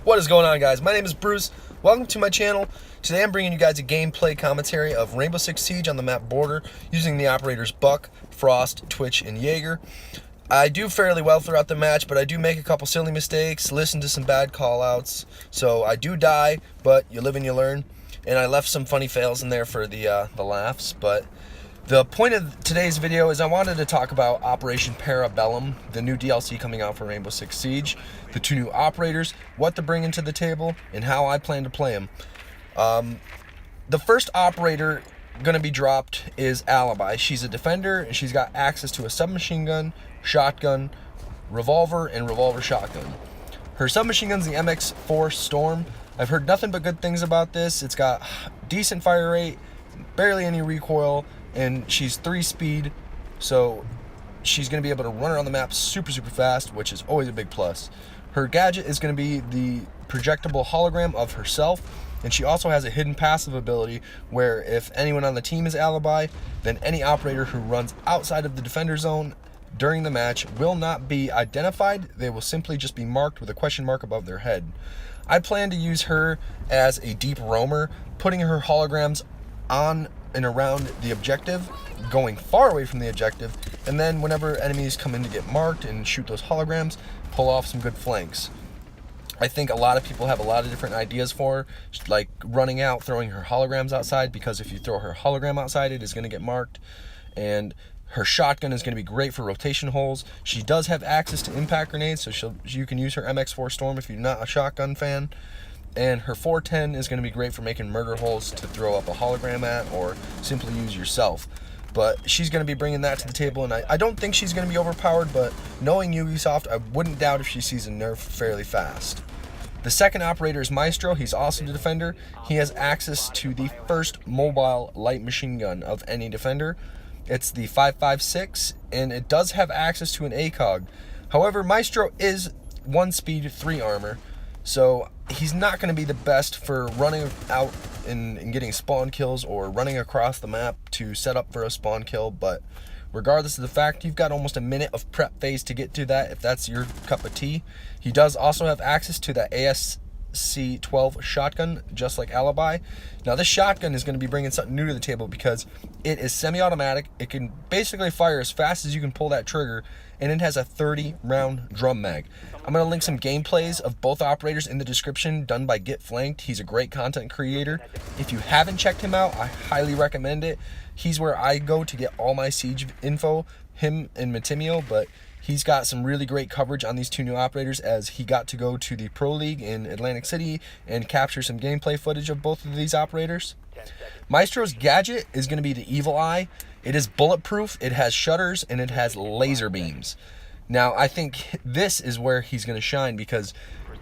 What is going on, guys? My name is Bruce. Welcome to my channel. Today I'm bringing you guys a gameplay commentary of Rainbow Six Siege on the map Border using the operators Buck, Frost, Twitch, and Jaeger. I do fairly well throughout the match, but I do make a couple silly mistakes, listen to some bad callouts, so I do die, but you live and you learn. And I left some funny fails in there for the laughs, but the point of today's video is I wanted to talk about Operation Parabellum, the new DLC coming out for Rainbow Six Siege, the two new operators, what they're bringing to the table, and how I plan to play them. The first operator going to be dropped is Alibi. She's a defender, and she's got access to a submachine gun, shotgun, revolver, and revolver shotgun. Her submachine gun's the MX4 Storm. I've heard nothing but good things about this. It's got decent fire rate, barely any recoil, and she's 3 speed, so she's going to be able to run around the map super fast, which is always a big plus. Her gadget is going to be the projectable hologram of herself, and she also has a hidden passive ability where if anyone on the team is Alibi, then any operator who runs outside of the defender zone during the match will not be identified. They will simply just be marked with a question mark above their head. I plan to use her as a deep roamer, putting her holograms on and around the objective, going far away from the objective, and then whenever enemies come in to get marked and shoot those holograms, pull off some good flanks. I think a lot of people have a lot of different ideas for her, like running out, throwing her holograms outside, because if you throw her hologram outside, it is going to get marked. And her shotgun is going to be great for rotation holes. She does have access to impact grenades, so you can use her MX4 Storm if you're not a shotgun fan. And her 410 is going to be great for making murder holes to throw up a hologram at, or simply use yourself. But she's going to be bringing that to the table, and I don't think she's going to be overpowered, but knowing Ubisoft, I wouldn't doubt if she sees a nerf fairly fast. The second operator is Maestro. He's also the defender. He has access to the first mobile light machine gun of any defender. It's the 5.56, and it does have access to an ACOG. However, Maestro is 1 speed, 3 armor, so he's not going to be the best for running out and getting spawn kills or running across the map to set up for a spawn kill. But regardless of the fact, you've got almost a minute of prep phase to get to that if that's your cup of tea. He does also have access to that ASC-12 shotgun, just like Alibi. Now this shotgun is going to be bringing something new to the table because it is semi-automatic. It can basically fire as fast as you can pull that trigger, and it has a 30-round drum mag. I'm going to link some gameplays of both operators in the description done by Get Flanked. He's a great content creator. If you haven't checked him out, I highly recommend it. He's where I go to get all my Siege info, him and Matimio, but he's got some really great coverage on these two new operators, as he got to go to the Pro League in Atlantic City and capture some gameplay footage of both of these operators. Maestro's gadget is going to be the Evil Eye. It is bulletproof, it has shutters, and it has laser beams. Now, I think this is where he's going to shine because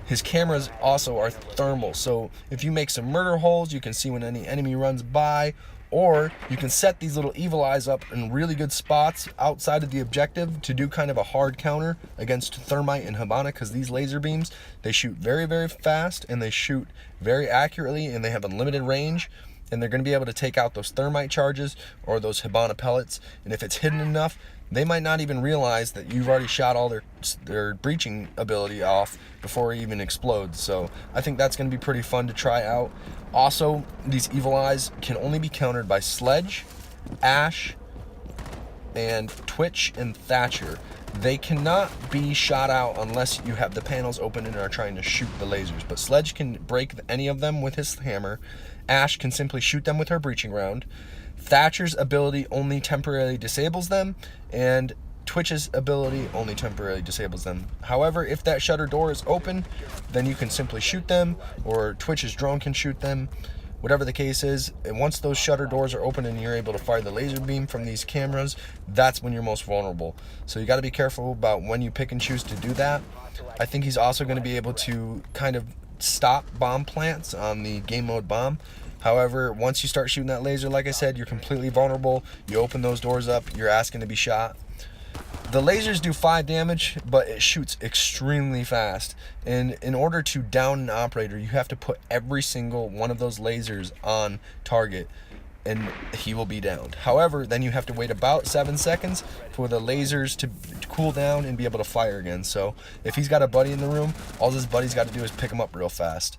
his cameras also are thermal. So if you make some murder holes, you can see when any enemy runs by, or you can set these little evil eyes up in really good spots outside of the objective to do kind of a hard counter against Thermite and Hibana, because these laser beams, they shoot very fast, and they shoot very accurately, and they have unlimited range, and they're going to be able to take out those Thermite charges or those Hibana pellets. And if it's hidden enough, they might not even realize that you've already shot all their breaching ability off before it even explodes. So I think that's going to be pretty fun to try out. Also, these evil eyes can only be countered by Sledge, Ash, and Twitch and Thatcher. They cannot be shot out unless you have the panels open and are trying to shoot the lasers. But Sledge can break any of them with his hammer. Ash can simply shoot them with her breaching round. Thatcher's ability only temporarily disables them, and Twitch's ability only temporarily disables them. However, if that shutter door is open, then you can simply shoot them, or Twitch's drone can shoot them, whatever the case is. And once those shutter doors are open and you're able to fire the laser beam from these cameras, that's when you're most vulnerable. So you got to be careful about when you pick and choose to do that. I think he's also going to be able to kind of stop bomb plants on the game mode bomb. However, once you start shooting that laser, like I said, you're completely vulnerable. You open those doors up, you're asking to be shot. The lasers do 5 damage, but it shoots extremely fast. And in order to down an operator, you have to put every single one of those lasers on target. and he will be downed. However, then you have to wait about 7 seconds for the lasers to cool down and be able to fire again. So if he's got a buddy in the room, all his buddy's got to do is pick him up real fast.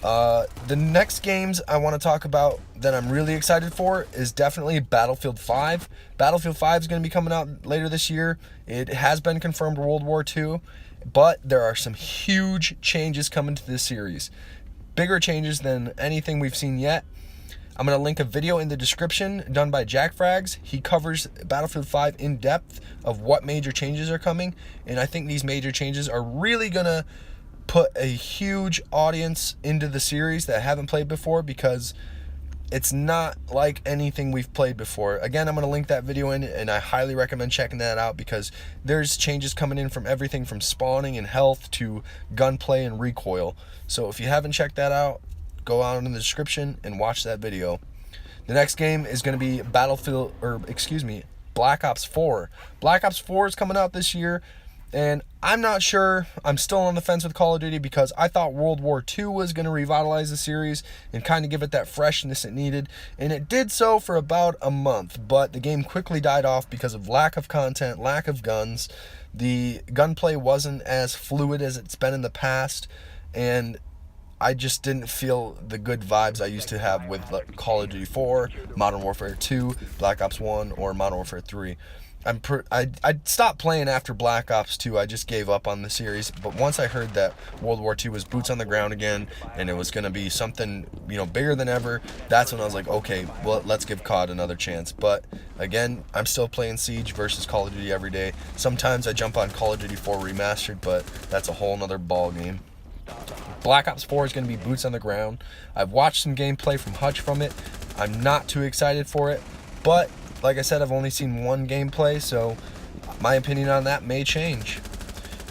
The next games I want to talk about that I'm really excited for is definitely Battlefield 5. Battlefield 5 is going to be coming out later this year. It has been confirmed World War II, but there are some huge changes coming to this series. Bigger changes than anything we've seen yet. I'm going to link a video in the description done by Jack Frags. He covers Battlefield 5 in depth of what major changes are coming, and I think these major changes are really going to put a huge audience into the series that haven't played before, because it's not like anything we've played before. Again, I'm going to link that video in, and I highly recommend checking that out, because there's changes coming in from everything from spawning and health to gunplay and recoil. So if you haven't checked that out, go out in the description and watch that video. The next game is going to be Black Ops 4. Black Ops 4 is coming out this year, and I'm not sure. I'm still on the fence with Call of Duty, because I thought World War II was going to revitalize the series and kind of give it that freshness it needed, and it did so for about a month, but the game quickly died off because of lack of content, lack of guns. The gunplay wasn't as fluid as it's been in the past, and I just didn't feel the good vibes I used to have with Call of Duty 4, Modern Warfare 2, Black Ops 1, or Modern Warfare 3. I stopped playing after Black Ops 2. I just gave up on the series. But once I heard that World War II was boots on the ground again, and it was going to be something, bigger than ever, that's when I was like, okay, well, let's give COD another chance. But again, I'm still playing Siege versus Call of Duty every day. Sometimes I jump on Call of Duty 4 Remastered, but that's a whole nother ball game. Black Ops 4 is going to be boots on the ground. I've watched some gameplay from Hutch from it. I'm not too excited for it, but like I said, I've only seen one gameplay, so my opinion on that may change.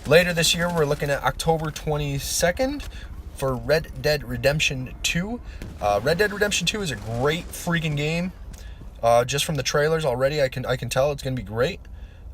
Later this year, we're looking at October 22nd for Red Dead Redemption 2. Red Dead Redemption 2 is a great freaking game. Just from the trailers already, I can tell it's going to be great.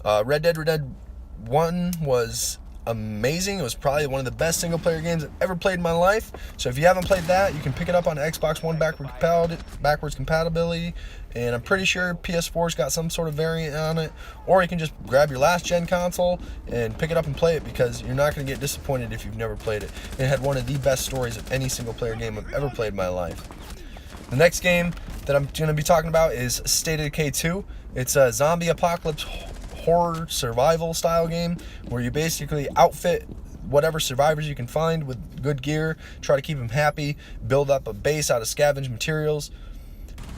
Red Dead Redemption 1 was amazing. It was probably one of the best single player games I've ever played in my life. So if you haven't played that, you can pick it up on Xbox One backwards compatibility, and I'm pretty sure PS4's got some sort of variant on it, or you can just grab your last gen console and pick it up and play it, because you're not going to get disappointed if you've never played it. It had one of the best stories of any single player game I've ever played in my life. The next game that I'm going to be talking about is State of Decay 2. It's a zombie apocalypse horror survival style game where you basically outfit whatever survivors you can find with good gear, try to keep them happy, build up a base out of scavenged materials,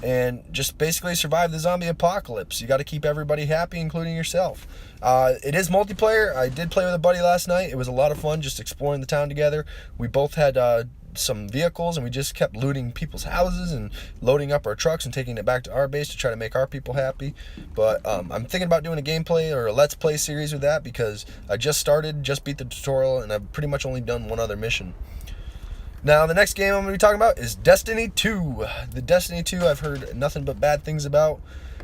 and just basically survive the zombie apocalypse. You got to keep everybody happy, including yourself. It is multiplayer. I did play with a buddy last night. It was a lot of fun just exploring the town together. We both had some vehicles, and we just kept looting people's houses and loading up our trucks and taking it back to our base to try to make our people happy. But I'm thinking about doing a gameplay or a let's play series with that, because I just beat the tutorial, and I've pretty much only done one other mission. Now, the next game I'm going to be talking about is Destiny 2. The Destiny 2 I've heard nothing but bad things about.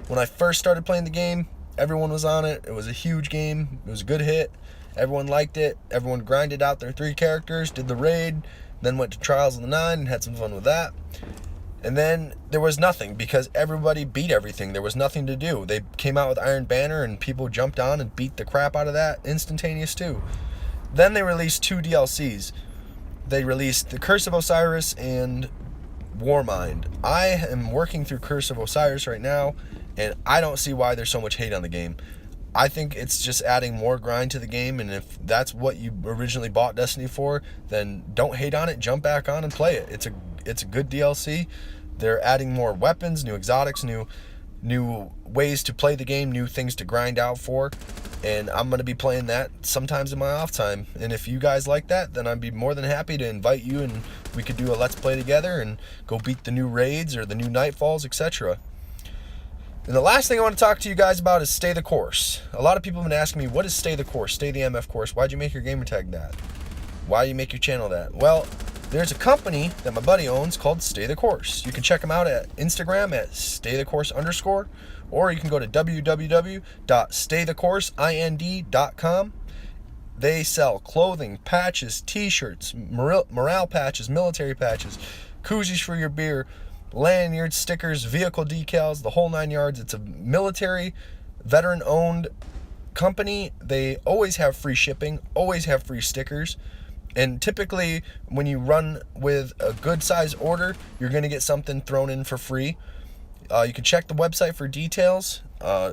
When I first started playing the game, everyone was on it. It was a huge game. It was a good hit. Everyone liked it. Everyone grinded out their 3 characters, did the raid, then went to Trials of the 9 and had some fun with that. And then there was nothing, because everybody beat everything. There was nothing to do. They came out with Iron Banner, and people jumped on and beat the crap out of that instantaneous too. Then they released 2 DLCs. They released the Curse of Osiris and Warmind. I am working through Curse of Osiris right now, and I don't see why there's so much hate on the game. I think it's just adding more grind to the game, and if that's what you originally bought Destiny for, then don't hate on it, jump back on and play it. It's a good DLC. They're adding more weapons, new exotics, new ways to play the game, new things to grind out for, and I'm going to be playing that sometimes in my off time. And if you guys like that, then I'd be more than happy to invite you, and we could do a let's play together and go beat the new raids or the new nightfalls, etc. And the last thing I want to talk to you guys about is Stay the Course. A lot of people have been asking me, what is Stay the Course? Stay the MF Course. Why'd you make your gamer tag that? Why do you make your channel that? Well, there's a company that my buddy owns called Stay the Course. You can check them out at Instagram at StayTheCourse_, or you can go to www.staythecourse.com. They sell clothing, patches, t-shirts, morale patches, military patches, koozies for your beer, lanyards, stickers, vehicle decals, the whole 9 yards. It's a military, veteran-owned company. They always have free shipping, always have free stickers. And typically, when you run with a good size order, you're going to get something thrown in for free. You can check the website for details.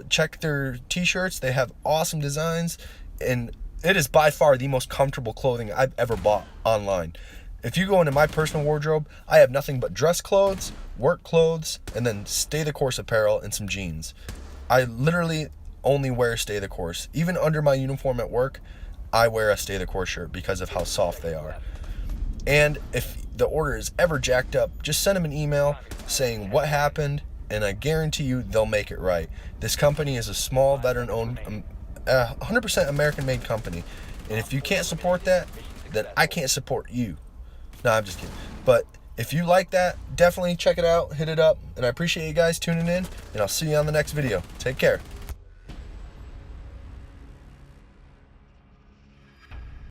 Check their t-shirts. They have awesome designs, and it is by far the most comfortable clothing I've ever bought online. If you go into my personal wardrobe, I have nothing but dress clothes, work clothes, and then Stay the Course apparel and some jeans. I literally only wear Stay the Course. Even under my uniform at work, I wear a Stay the Course shirt because of how soft they are. And if the order is ever jacked up, just send them an email saying what happened, and I guarantee you they'll make it right. This company is a small, veteran-owned, 100% American-made company. And if you can't support that, then I can't support you. No, I'm just kidding. But if you like that, definitely check it out, hit it up. And I appreciate you guys tuning in, and I'll see you on the next video. Take care.